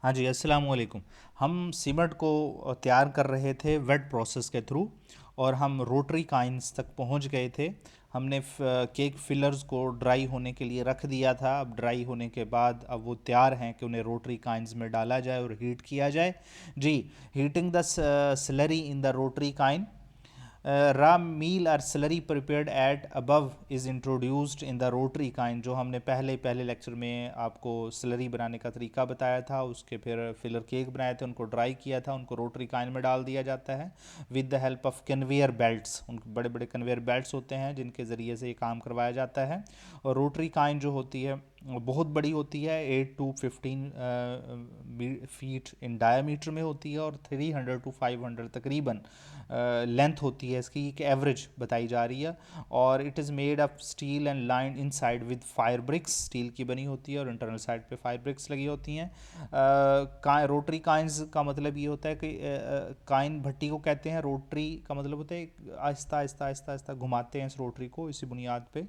हाँ जी, अस्सलाम वालेकुम। हम सीमट को तैयार कर रहे थे वेट प्रोसेस के थ्रू, और हम रोटरी काइंस तक पहुंच गए थे। हमने केक फिलर्स को ड्राई होने के लिए रख दिया था। अब ड्राई होने के बाद अब वो तैयार हैं कि उन्हें रोटरी काइंस में डाला जाए और हीट किया जाए। जी, heating the slurry in the rotary kiln. Raw meal और slurry prepared at above is introduced in the rotary काइंड। जो हमने पहले पहले लेक्चर में आपको स्लरी बनाने का तरीका बताया था, उसके फिर फिलर केक बनाए थे, उनको ड्राई किया था, उनको रोटरी काइंड में डाल दिया जाता है with the help of conveyor belts. उन बड़े बड़े कन्वेयर बेल्ट्स होते हैं जिनके ज़रिए से ये काम करवाया जाता है। और रोटरी काइंड जो होती है बहुत बड़ी होती है, 8 to 15 फीट इन डायामीटर में होती है, और 300 to 500 तकरीबन लेंथ होती है इसकी, एक एवरेज बताई जा रही है। और it is made of steel and line inside with fire bricks. Steel की बनी होती है और इंटरनल साइड पे फायर ब्रिक्स लगी होती हैं। रोटरी काइंस का मतलब ये होता है कि काइन भट्टी को कहते हैं। रोटरी का मतलब होता है आहिस्ता आहिस्ता आहिस्ता आहिस्ता घुमाते हैं इस रोटरी को, इसी बुनियाद पे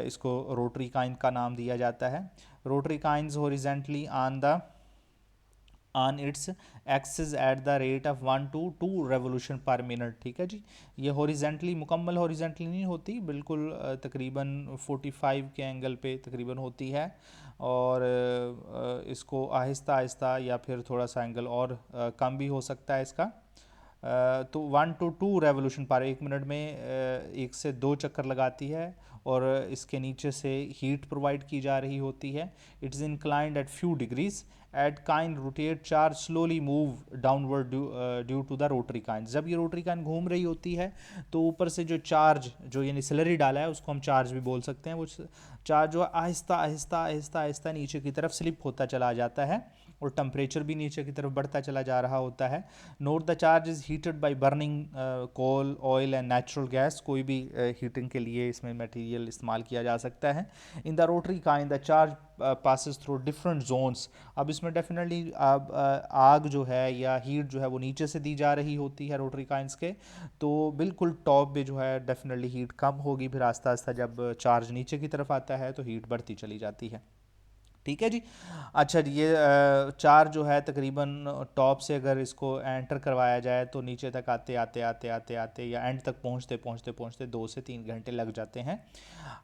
इसको रोटरी काइन का नाम दिया जाता है। Rotary coins horizontally on its axis at the rate of 1 to 2 revolution पर मिनट। ठीक है जी। ये हॉरिजेंटली, मुकम्मल हॉरिजेंटली नहीं होती, बिल्कुल तकरीबन 45 के एंगल पे तकरीबन होती है। और इसको आहिस्ता आहिस्ता या फिर थोड़ा सा एंगल और कम भी हो सकता है इसका। तो 1 to 2 रेवोल्यूशन पर 1 मिनट में 1 से 2 चक्कर लगाती है, और इसके नीचे से हीट प्रोवाइड की जा रही होती है। It is inclined at few degrees at kiln rotate charge slowly move downward due to the rotary kiln. जब ये रोटरी काइन घूम रही होती है तो ऊपर से जो चार्ज, जो यानी स्लरी डाला है, उसको हम चार्ज भी बोल सकते हैं, वो चार्ज जो आहिस्ता आहिस्ता आहिस्ता आहिस्ता नीचे की तरफ स्लिप होता चला जाता है, और टेम्परेचर भी नीचे की तरफ बढ़ता चला जा रहा होता है। Note the charge is heated by burning coal, oil and natural gas. कोई भी हीटिंग के लिए इसमें मटेरियल इस्तेमाल किया जा सकता है। In the rotary kiln the charge passes through different zones. अब इसमें डेफिनेटली आग जो है या हीट जो है वो नीचे से दी जा रही होती है रोटरी काइंस के, तो बिल्कुल टॉप पे जो है डेफिनेटली हीट कम होगी, फिर आस्ता आस्ता जब चार्ज नीचे की तरफ आता है तो हीट बढ़ती चली जाती है। ठीक है जी। अच्छा जी, ये चार जो है तकरीबन टॉप से अगर इसको एंटर करवाया जाए तो नीचे तक आते आते आते आते आते या एंड तक पहुंचते पहुंचते पहुंचते 2 से 3 घंटे लग जाते हैं।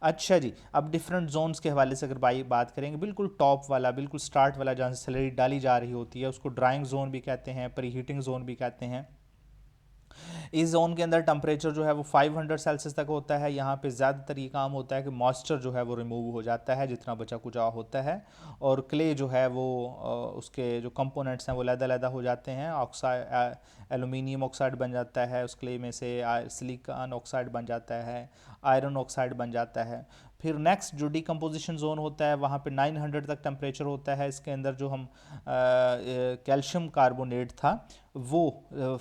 अच्छा जी, अब डिफरेंट जोन्स के हवाले से अगर बात करेंगे, बिल्कुल टॉप वाला, बिल्कुल स्टार्ट वाला जहाँ से स्लरी डाली जा रही होती है, उसको ड्राइंग जोन भी कहते हैं, प्री हीटिंग जोन भी कहते हैं। इस जोन के अंदर टेम्परेचर जो है वो 500 सेल्सियस तक होता है। यहाँ पे ज़्यादातर ये काम होता है कि मॉइस्चर जो है वो रिमूव हो जाता है जितना बचा कुचा होता है, और क्ले जो है वो उसके जो कंपोनेंट्स हैं वो लैदा हो जाते हैं। ऑक्साइड, एलुमिनियम ऑक्साइड बन जाता है उस क्ले में से, सिलिकॉन ऑक्साइड बन जाता है, आयरन ऑक्साइड बन जाता है। फिर नेक्स्ट जो डिकम्पोजिशन जोन होता है वहाँ पे 900 तक टेम्परेचर होता है। इसके अंदर जो हम कैल्शियम कार्बोनेट था वो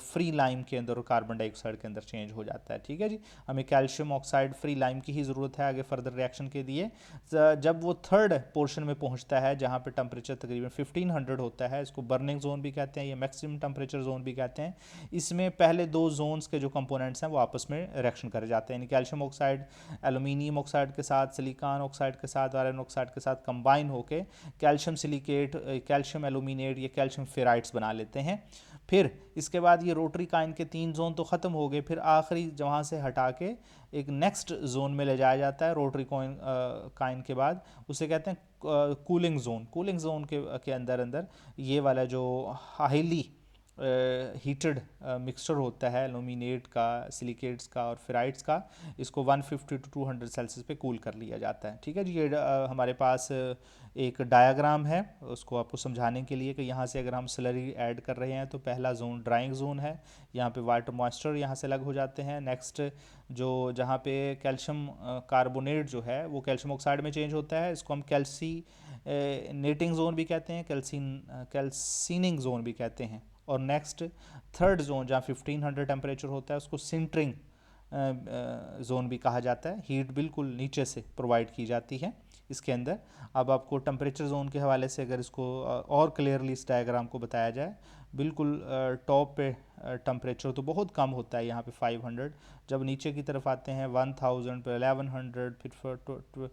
फ्री लाइम के अंदर और कार्बन डाइऑक्साइड के अंदर चेंज हो जाता है। ठीक है जी। हमें कैल्शियम ऑक्साइड फ्री लाइम की ही ज़रूरत है आगे फर्दर रिएक्शन के लिए। जब वो थर्ड पोर्शन में पहुंचता है जहाँ पे टेम्परेचर तकरीबन 1500 होता है, इसको बर्निंग जोन भी कहते हैं, ये मैक्सिमम टेम्परेचर जोन भी कहते हैं। इसमें पहले दो जोन्स के जो कंपोनेंट्स हैं वो आपस में रिएक्शन कर जाते हैं, यानी कैल्शियम ऑक्साइड एलुमिनियम ऑक्साइड के साथ, सिलिकॉन ऑक्साइड के साथ, आयरन ऑक्साइड के साथ कंबाइन होके कैल्शियम सिलिकेट, कैल्शियम एलुमिनेट या कैल्शियम फेराइड्स बना लेते हैं। फिर इसके बाद ये रोटरी काइन के 3 जोन तो ख़त्म हो गए, फिर आखिरी वहाँ से हटा के एक नेक्स्ट जोन में ले जाया जाता है रोटरी काइन के बाद, उसे कहते हैं कूलिंग जोन। कूलिंग जोन के अंदर अंदर ये वाला जो हाईली हीटेड मिक्सचर होता है एलुमिनेट का, सिलिकेट्स का और फेराइड्स का, इसको 150 to 200 सेल्सियस पे कूल कर लिया जाता है। ठीक है जी। ये हमारे पास एक डायग्राम है उसको आपको समझाने के लिए कि यहाँ से अगर हम स्लरी ऐड कर रहे हैं तो पहला जोन ड्राइंग जोन है, यहाँ पे वाटर मॉइस्चर यहाँ से अलग हो जाते हैं। नेक्स्ट जो जहाँ पे कैल्शियम कार्बोनेट जो है वो कैल्शियम ऑक्साइड में चेंज होता है, इसको हम नेटिंग जोन भी कहते हैं, कैल्सीनिंग जोन भी कहते हैं। और नेक्स्ट थर्ड जोन जहाँ 1500 टेम्परेचर होता है उसको सिंटरिंग जोन भी कहा जाता है। हीट बिल्कुल नीचे से प्रोवाइड की जाती है इसके अंदर। अब आपको टेम्परेचर जोन के हवाले से अगर इसको और क्लियरली इस डायग्राम को बताया जाए, बिल्कुल टॉप पे टेम्परेचर तो बहुत कम होता है यहाँ पे 500, जब नीचे की तरफ आते हैं 1000 पे 1100, फिर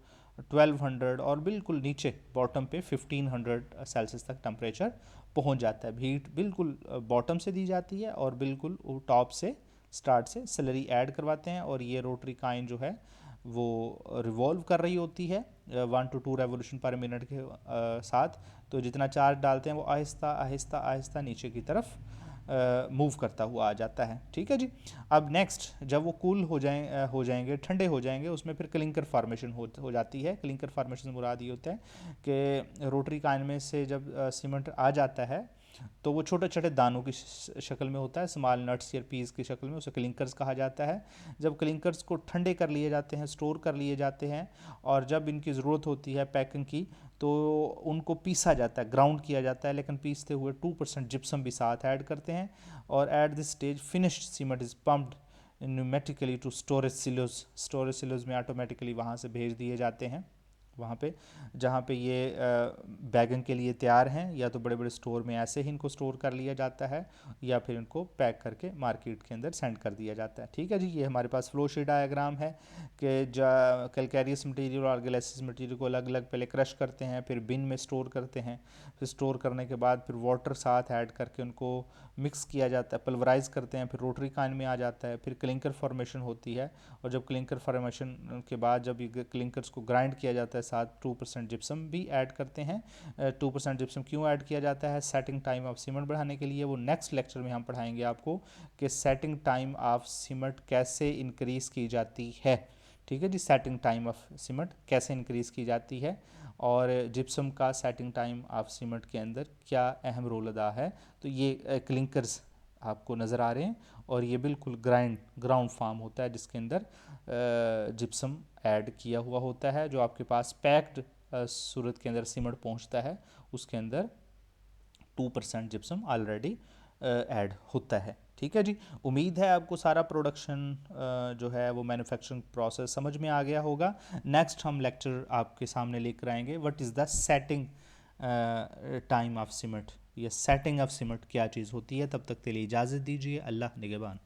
1200 और बिल्कुल नीचे बॉटम पे 1500 सेल्सियस तक टेम्परेचर पहुंच जाता है। हीट बिल्कुल बॉटम से दी जाती है और बिल्कुल टॉप से स्टार्ट से स्लरी ऐड करवाते हैं और ये रोटरी कॉइन जो है वो रिवॉल्व कर रही होती है 1 to 2 रेवोल्यूशन पर मिनट के साथ। तो जितना चार्ज डालते हैं वो आहिस्ता आहिस्ता आहिस्ता नीचे की तरफ मूव करता हुआ आ जाता है। ठीक है जी। अब नेक्स्ट जब वो कूल हो जाएंगे, ठंडे हो जाएंगे, उसमें फिर क्लिंकर फार्मेशन हो जाती है। क्लिंकर फार्मेशन से मुराद ये होता है कि रोटरी कान में से जब सीमेंट आ जाता है तो वो छोटे छोटे दानों की शक्ल में होता है, स्मॉल नट्स या पीस की शक्ल में, उसे क्लिंकर्स कहा जाता है। जब क्लिंकर्स को ठंडे कर लिए जाते हैं, स्टोर कर लिए जाते हैं और जब इनकी ज़रूरत होती है पैकिंग की तो उनको पीसा जाता है, ग्राउंड किया जाता है। लेकिन पीसते हुए 2% जिप्सम भी साथ ऐड करते हैं और at this stage finished cement is pumped pneumatically to storage silos. Storage silos में ऑटोमेटिकली वहाँ से भेज दिए जाते हैं वहाँ पे जहाँ पे ये बैगन के लिए तैयार हैं। या तो बड़े बड़े स्टोर में ऐसे ही इनको स्टोर कर लिया जाता है या फिर इनको पैक करके मार्केट के अंदर सेंड कर दिया जाता है। ठीक है जी। ये हमारे पास फ्लो शीट डायग्राम है कि कैलकैरियस मटेरियल और गैलेसियस मटेरियल को अलग अलग पहले क्रश करते हैं, फिर बिन में स्टोर करते हैं, फिर स्टोर करने के बाद फिर वाटर साथ ऐड करके उनको मिक्स किया जाता है, पल्वराइज करते हैं, फिर रोटरी कान में आ जाता है, फिर क्लिंकर फॉर्मेशन होती है। और जब क्लिंकर फॉर्मेशन के बाद जब ये क्लिंकर्स को ग्राइंड किया जाता है साथ 2% जिप्सम भी ऐड करते हैं। 2% जिप्सम क्यों ऐड किया जाता है? सेटिंग टाइम ऑफ सीमेंट बढ़ाने के लिए। वो नेक्स्ट लेक्चर में हम पढ़ाएंगे आपको कि सेटिंग टाइम ऑफ सीमेंट कैसे इंक्रीज की जाती है। ठीक है जी। सेटिंग टाइम ऑफ सीमेंट कैसे इंक्रीज की जाती है और जिप्सम का सेटिंग टाइम ऑफ सीमेंट के अंदर क्या अहम रोल अदा है। तो ये क्लिंकर्स आपको नज़र आ रहे हैं और ये बिल्कुल ग्राउंड फार्म होता है जिसके अंदर जिप्सम ऐड किया हुआ होता है। जो आपके पास पैक्ड सूरत के अंदर सीमेंट पहुंचता है उसके अंदर 2% जिप्सम ऑलरेडी ऐड होता है। ठीक है जी। उम्मीद है आपको सारा प्रोडक्शन जो है वो मैन्युफैक्चरिंग प्रोसेस समझ में आ गया होगा। नेक्स्ट हम लेक्चर आपके सामने लेकर आएंगे what is the setting time of cement. ये सेटिंग ऑफ सीमेंट क्या चीज़ होती है। तब तक के लिए इजाज़त दीजिए। अल्लाह निगहबान।